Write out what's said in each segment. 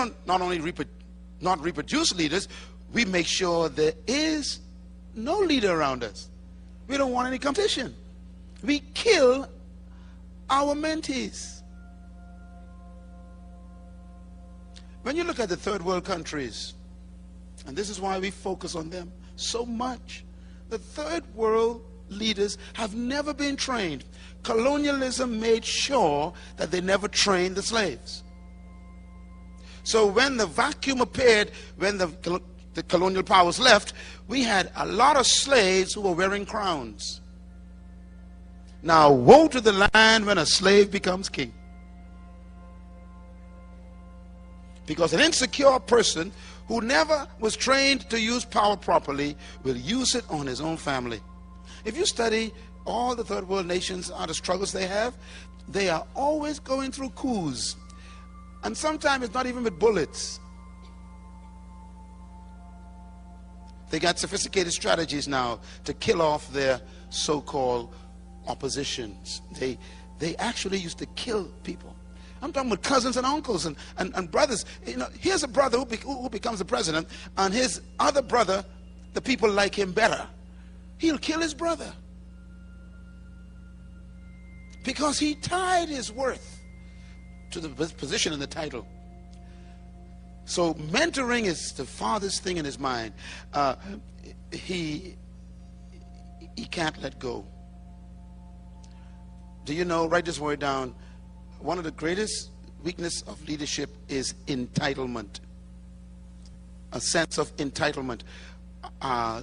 don't not only not reproduce leaders, we make sure there is no leader around us. We don't want any competition. We kill our mentees. When you look at the third world countries, and this is why we focus on them so much, the third world leaders have never been trained. Colonialism made sure that they never trained the slaves. So when the vacuum appeared, when the colonial powers left, we had a lot of slaves who were wearing crowns. Now, woe to the land when a slave becomes king. Because an insecure person who never was trained to use power properly will use it on his own family. If you study all the third world nations, the struggles they have, they are always going through coups. And sometimes it's not even with bullets. They got sophisticated strategies now to kill off their so-called oppositions. They actually used to kill people. I'm talking about cousins and uncles and brothers. You know, here's a brother who becomes the president, and his other brother, the people like him better. He'll kill his brother because he tied his worth to the position and the title. So mentoring is the farthest thing in his mind. He can't let go. Do you know, write this word down, one of the greatest weakness of leadership is entitlement. A sense of entitlement.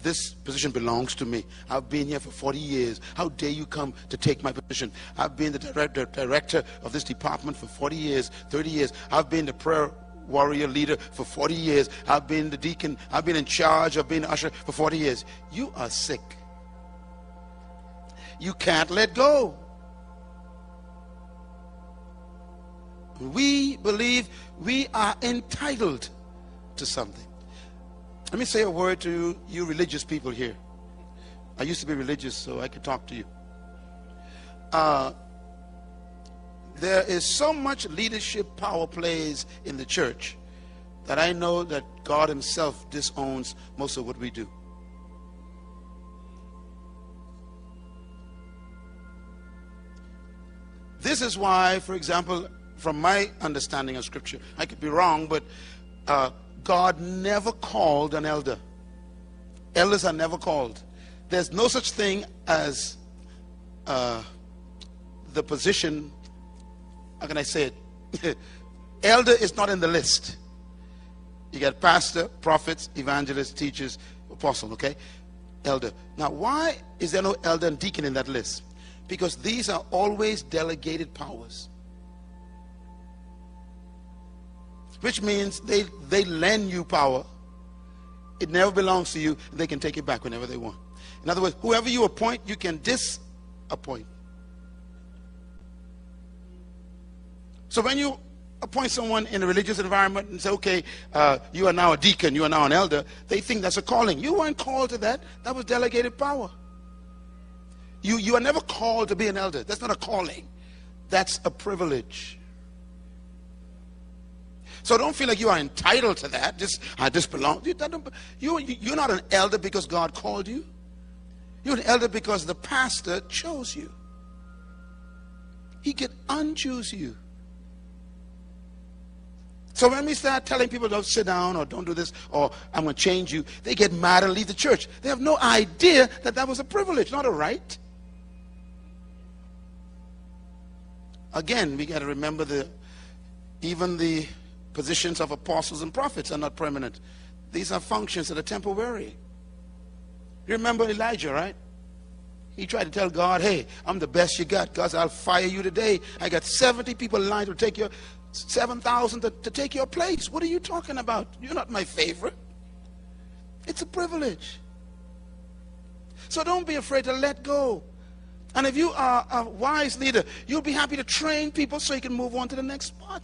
This position belongs to me. I've been here for 40 years. How dare you come to take my position? I've been the director of this department for 40 years, 30 years. I've been the prayer warrior leader for 40 years. I've been the deacon. I've been in charge. I've been the usher for 40 years. You are sick. You can't let go. We believe we are entitled to something. Let me say a word to you religious people here. I used to be religious, so I could talk to you. There is so much leadership power plays in the church that I know that God himself disowns most of what we do. This is why, for example, from my understanding of scripture, I could be wrong, but God never called an elder. Elders are never called. There's no such thing as the position, how can I say it? Elder is not in the list. You got pastor, prophets, evangelists, teachers, apostle, okay? Elder. Now, why is there no elder and deacon in that list? Because these are always delegated powers. Which means they lend you power. It never belongs to you. They can take it back whenever they want. In other words, whoever you appoint, you can disappoint. So when you appoint someone in a religious environment and say, okay, you are now a deacon, you are now an elder, they think that's a calling. You weren't called to that. That was delegated power. You are never called to be an elder. That's not a calling. That's a privilege. So don't feel like you are entitled to that. I just belong. You're not an elder because God called you. You're an elder because the pastor chose you. He could unchoose you. So when we start telling people don't sit down or don't do this or I'm going to change you, they get mad and leave the church. They have no idea that that was a privilege, not a right. Again, we got to remember even the positions of apostles and prophets are not permanent. These are functions that are temporary. You remember Elijah, right? He tried to tell God, hey, I'm the best you got. God said, I'll fire you today. I got 70 people lined to take your 7,000 to take your place. What are you talking about? You're not my favorite. It's a privilege. So don't be afraid to let go. And if you are a wise leader, you'll be happy to train people so you can move on to the next spot.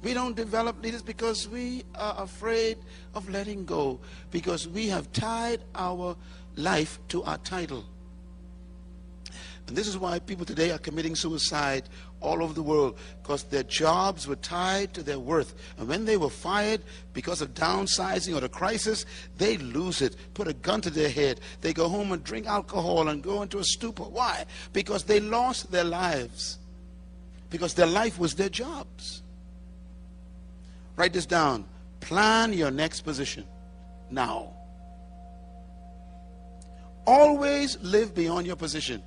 We don't develop leaders because we are afraid of letting go, because we have tied our life to our title. And this is why people today are committing suicide all over the world, because their jobs were tied to their worth. And when they were fired because of downsizing or the crisis, they lose it, put a gun to their head. They go home and drink alcohol and go into a stupor. Why? Because they lost their lives. Because their life was their jobs. Write this down. Plan your next position now. Always live beyond your position.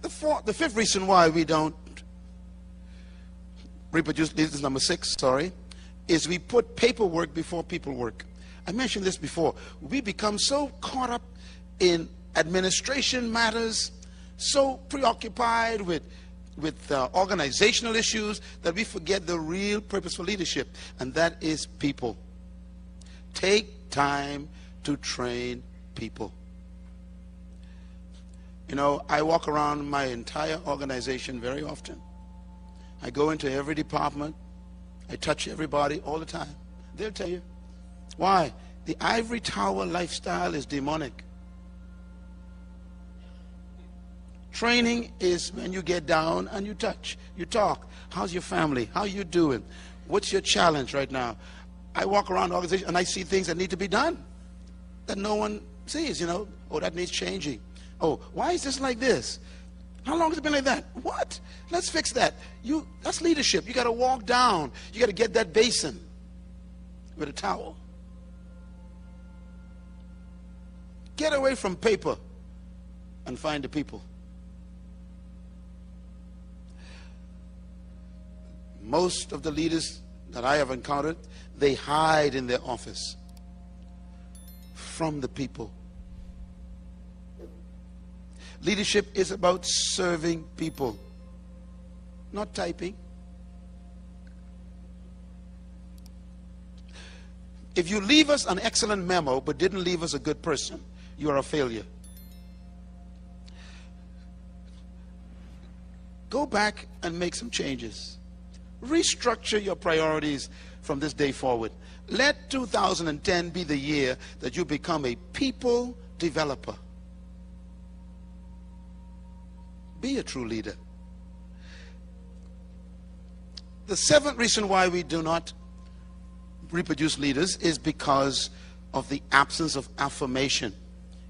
The fifth reason why we don't reproduce, this is number 6, sorry, is we put paperwork before people work. I mentioned this before. We become so caught up in administration matters, so preoccupied with organizational issues, that we forget the real purpose for leadership, and that is people. Take time to train people. You know, I walk around my entire organization very often. I go into every department. I touch everybody all the time. They'll tell you. Why? The ivory tower lifestyle is demonic. Training is when you get down and you touch, you talk. How's your family? How you doing? What's your challenge right now? I walk around the organization and I see things that need to be done that no one sees, you know. Oh, that needs changing. Oh, why is this like this? How long has it been like that? What? Let's fix that. That's leadership. You got to walk down. You got to get that basin with a towel. Get away from paper and find the people. Most of the leaders that I have encountered, they hide in their office from the people. Leadership is about serving people, not typing. If you leave us an excellent memo but didn't leave us a good person, you are a failure. Go back and make some changes. Restructure your priorities from this day forward. Let 2010 be the year that you become a people developer. Be a true leader. The 7th reason why we do not reproduce leaders is because of the absence of affirmation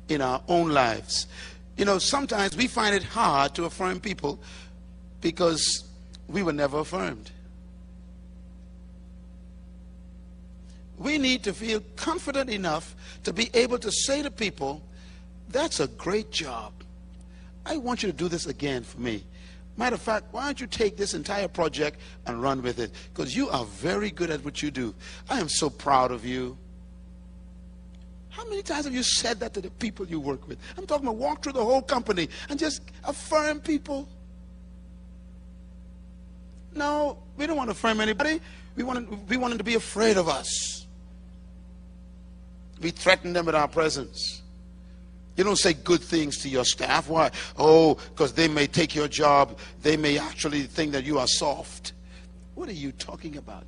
in our own lives. You know, sometimes we find it hard to affirm people because we were never affirmed. We need to feel confident enough to be able to say to people, that's a great job. I want you to do this again for me. Matter of fact, why don't you take this entire project and run with it? Because you are very good at what you do. I am so proud of you. How many times have you said that to the people you work with? I'm talking about walk through the whole company and just affirm people. No, we don't want to affirm anybody. We want them to be afraid of us. We threaten them with our presence. You don't say good things to your staff. Why? Oh, because they may take your job. They may actually think that you are soft. What are you talking about?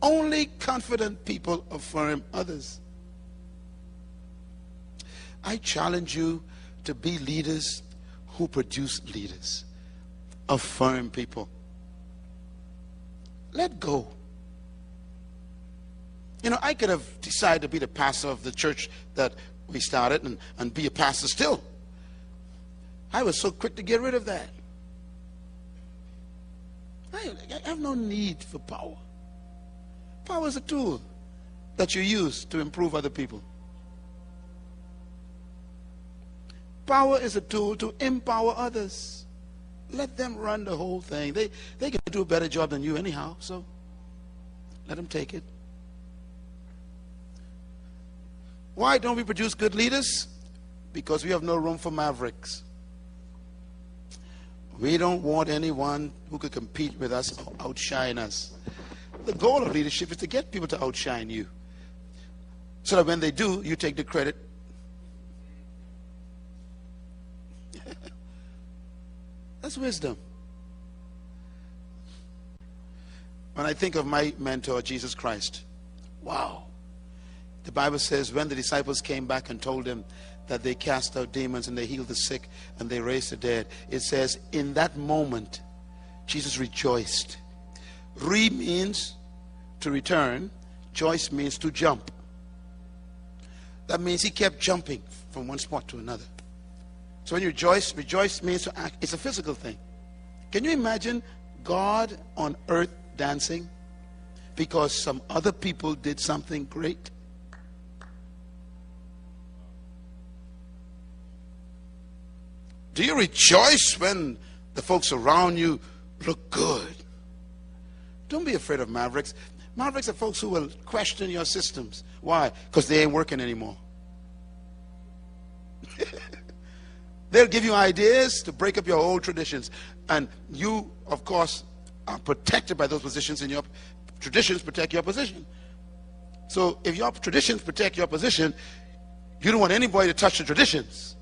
Only confident people affirm others. I challenge you to be leaders who produce leaders. Affirm people. Let go. You know, I could have decided to be the pastor of the church that we started and be a pastor still. I was so quick to get rid of that. I have no need for power. Power is a tool that you use to improve other people. Power is a tool to empower others. Let them run the whole thing. They can do a better job than you anyhow, so let them take it. Why don't we produce good leaders? Because we have no room for mavericks. We don't want anyone who could compete with us or outshine us. The goal of leadership is to get people to outshine you, so that when they do, you take the credit. That's wisdom. When I think of my mentor, Jesus Christ, wow. The Bible says when the disciples came back and told him that they cast out demons and they heal the sick and they raise the dead. It says, in that moment, Jesus rejoiced. Re means to return. Joyce means to jump. That means he kept jumping from one spot to another. So when you rejoice means to act. It's a physical thing. Can you imagine God on earth dancing because some other people did something great? Do you rejoice when the folks around you look good? Don't be afraid of mavericks. Mavericks are folks who will question your systems. Why? Because they ain't working anymore. They'll give you ideas to break up your old traditions. And you, of course, are protected by those positions, and your traditions protect your position. So if your traditions protect your position, you don't want anybody to touch the traditions.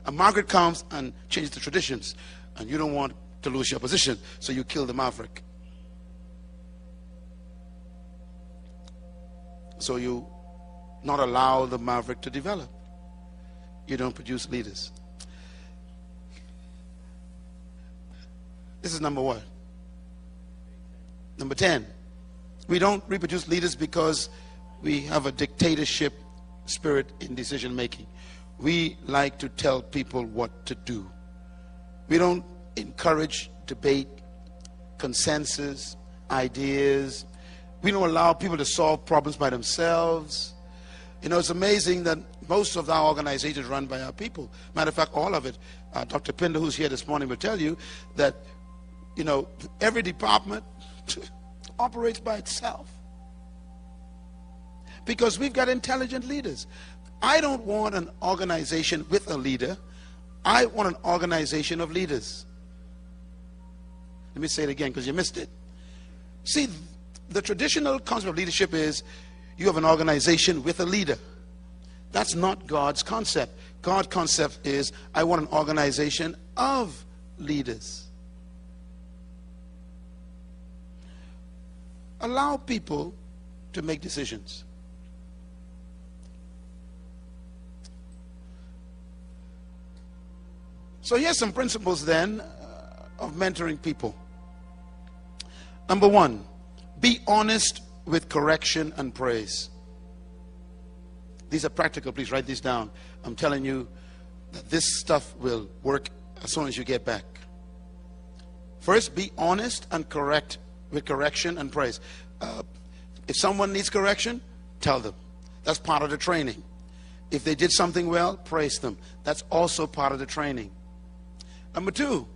And Margaret comes and changes the traditions, and you don't want to lose your position, so you kill the maverick. So you not allow the maverick to develop. You don't produce leaders. This is number one. Number 10, we don't reproduce leaders because we have a dictatorship spirit in decision making. We like to tell people what to do. We don't encourage debate, consensus, ideas. We don't allow people to solve problems by themselves. You know, it's amazing that most of our organizations are run by our people. Matter of fact, all of it. Dr. Pinder, who's here this morning, will tell you that, you know, every department operates by itself. Because we've got intelligent leaders. I don't want an organization with a leader. I want an organization of leaders. Let me say it again because you missed it. See, the traditional concept of leadership is you have an organization with a leader. That's not God's concept. God's concept is I want an organization of leaders. Allow people to make decisions. So here's some principles then of mentoring people. Number one, be honest with correction and praise. These are practical. Please write these down. I'm telling you that this stuff will work as soon as you get back. First, be honest and correct with correction and praise. If someone needs correction, tell them. That's part of the training. If they did something well, praise them. That's also part of the training. Number two,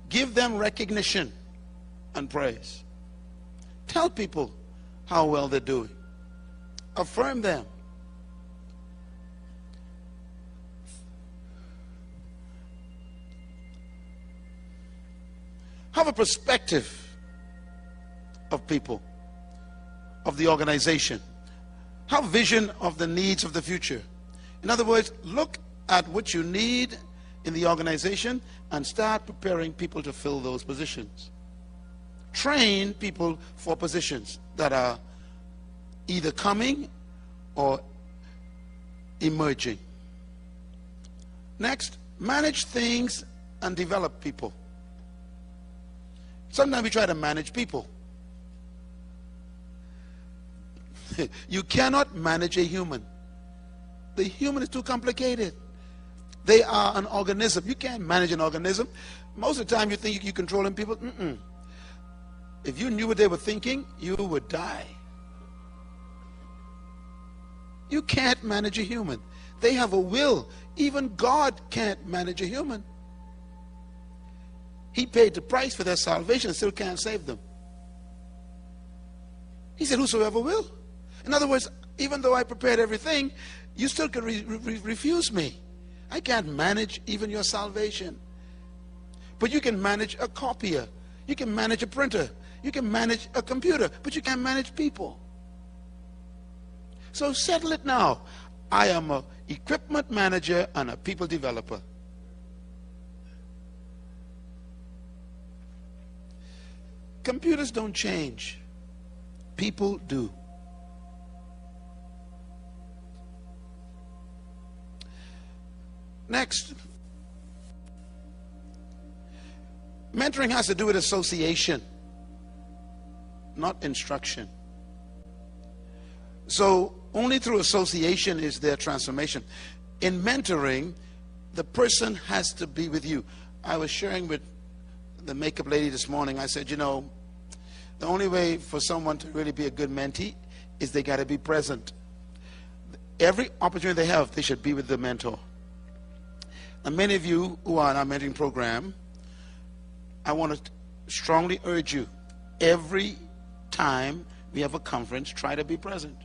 give them recognition and praise. Tell people how well they're doing. Affirm them. Have a perspective of people, of the organization. Have vision of the needs of the future. In other words, look at what you need in the organization and start preparing people to fill those positions. Train people for positions that are either coming or emerging. Next, manage things and develop people. Sometimes we try to manage people. You cannot manage a human. The human is too complicated. They are an organism. You can't manage an organism. Most of the time you think you're controlling people. If you knew what they were thinking, you would die. You can't manage a human. They have a will. Even God can't manage a human. He paid the price for their salvation and still can't save them. He said, whosoever will. In other words, even though I prepared everything, you still can refuse me. I can't manage even your salvation. But you can manage a copier. You can manage a printer. You can manage a computer. But you can't manage people. So settle it now. I am an equipment manager and a people developer. Computers don't change. People do. Next. Mentoring has to do with association, not instruction. So only through association is there transformation. In mentoring, the person has to be with you. I was sharing with the makeup lady this morning. I said, you know, the only way for someone to really be a good mentee is they got to be present. Every opportunity they have, they should be with the mentor. And many of you who are in our mentoring program, I want to strongly urge you, every time we have a conference, try to be present.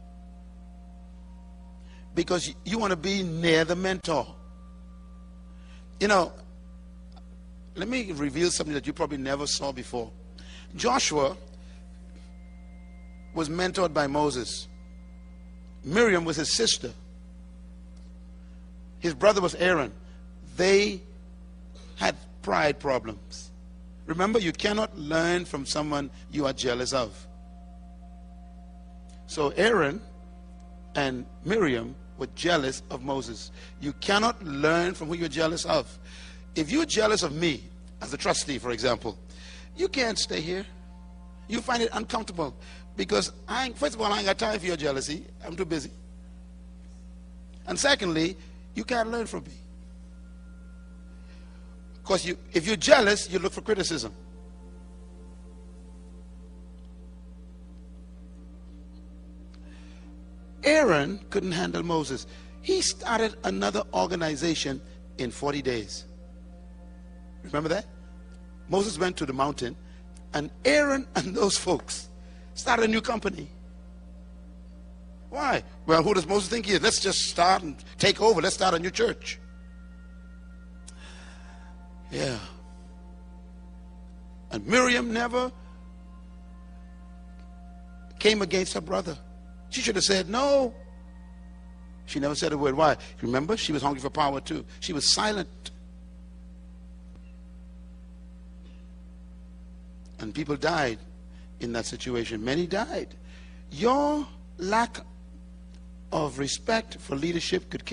Because you want to be near the mentor. You know, let me reveal something that you probably never saw before. Joshua was mentored by Moses. Miriam was his sister. His brother was Aaron. They had pride problems. Remember, you cannot learn from someone you are jealous of. So Aaron and Miriam were jealous of Moses. You cannot learn from who you're jealous of. If you're jealous of me, as a trustee, for example, you can't stay here. You find it uncomfortable. Because, first of all, I ain't got time for your jealousy. I'm too busy. And secondly, you can't learn from me. Because if you're jealous, you look for criticism. Aaron couldn't handle Moses. He started another organization in 40 days. Remember that? Moses went to the mountain, and Aaron and those folks started a new company. Why? Well, who does Moses think he is? Let's just start and take over. Let's start a new church. Yeah. And Miriam never came against her brother. She should have said no. She never said a word. Why? Remember, she was hungry for power too. She was silent. And people died in that situation. Many died. Your lack of respect for leadership could kill